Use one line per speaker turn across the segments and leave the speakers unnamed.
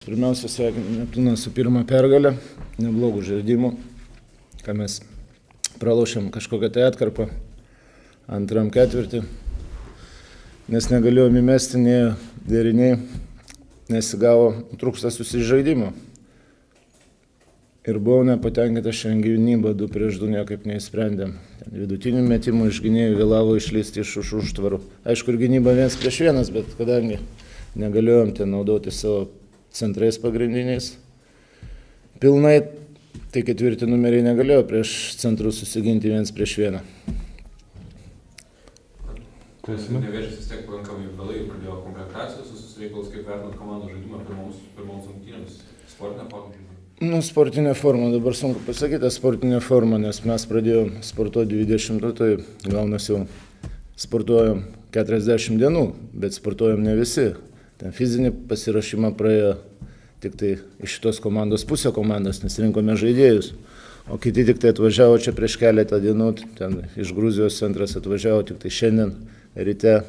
Pirmiausia, sveikinu Neptūną su pirma pergalė, neblogų žaidimų, ką mes pralošėm kažkokią tai atkarpą antram ketvirtį, nes negalėjom įmesti, nei deriniai nesigavo, trūksta susižaidimo. Ir buvau nepatenkintas šiandien gynybą 2 prieš 2 niekaip neįsprendėm. Ten vidutinių metimų iš gynėjų vėlavo išlysti iš už užtvarų. Aišku, ir gynyba 1 prieš 1, bet kadangi negalėjom ten naudoti savo centrais pagrindiniais pilnai, tai ketvirti numeriai negalėjo prieš centrus susiginti 1 prieš 1.
Nevėžys vis tiek pakankamai vėlai pradėjo komplektacijos, visus reikalus, kaip vertinat komandos žaidimą pirmoms rungtynėms, sportinę formą?
Sportinė forma, dabar sunku pasakyti, sportinė forma, nes mes pradėjom sportuoti 20, tai gaunasi jau sportuojam 40 dienų, bet sportuojam ne visi. Ten fizinį pasirašymą praėjo tik tai iš šitos komandos pusė komandos, nes rinkome žaidėjus. O kiti tik tai atvažiavo čia prieš keletą dienų, ten iš Gruzijos centras atvažiavo tik tai šiandien ryte.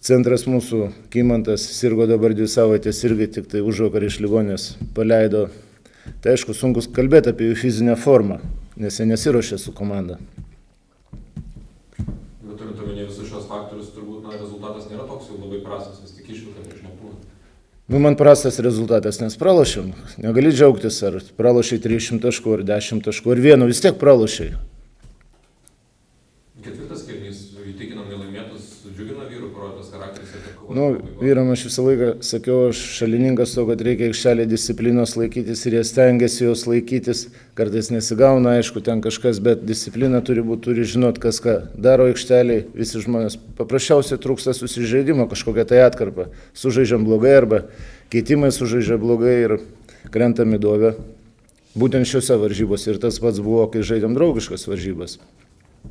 Centras mūsų, Kymantas, sirgo dabar 2 savaitės, irgi tik tai užvakar iš ligonės paleido. Tai aišku, sunku kalbėti apie jų fizinę formą, nes jie nesiruošė su komanda.
Bet turint omenyje visus šios faktorius, turbūt rezultatas nėra toks jau labai prastas, vis tik išvyka prieš Neptūną.
Man prastas rezultatas, nes pralošėm. Negali džiaugtis, ar pralošiai 300 taškų, ar 10 taškų, ar 1, vis tiek pralošiai.
Ketvirtas kėlinys, įtikinam nelaimėtus, džiugina vyrų parodytas charakteris ir kovos.
Vyram aš visą laiką sakiau, aš šalininkas to, kad reikia aikštelė disciplinos laikytis ir jie stengiasi jos laikytis. Kartais nesigauna, aišku, ten kažkas, bet disciplina turi būti, turi žinot, kas ką daro aikšteliai, visi žmonės. Paprasčiausiai trūksta susižaidimo, kažkokia tai atkarpa. Sužaidžiam blogai arba keitimai sužaidžia blogai ir krentam į duobę. Būtent šiuose varžybose ir tas pats buvo, kai žaidėm draugiškas varžybas.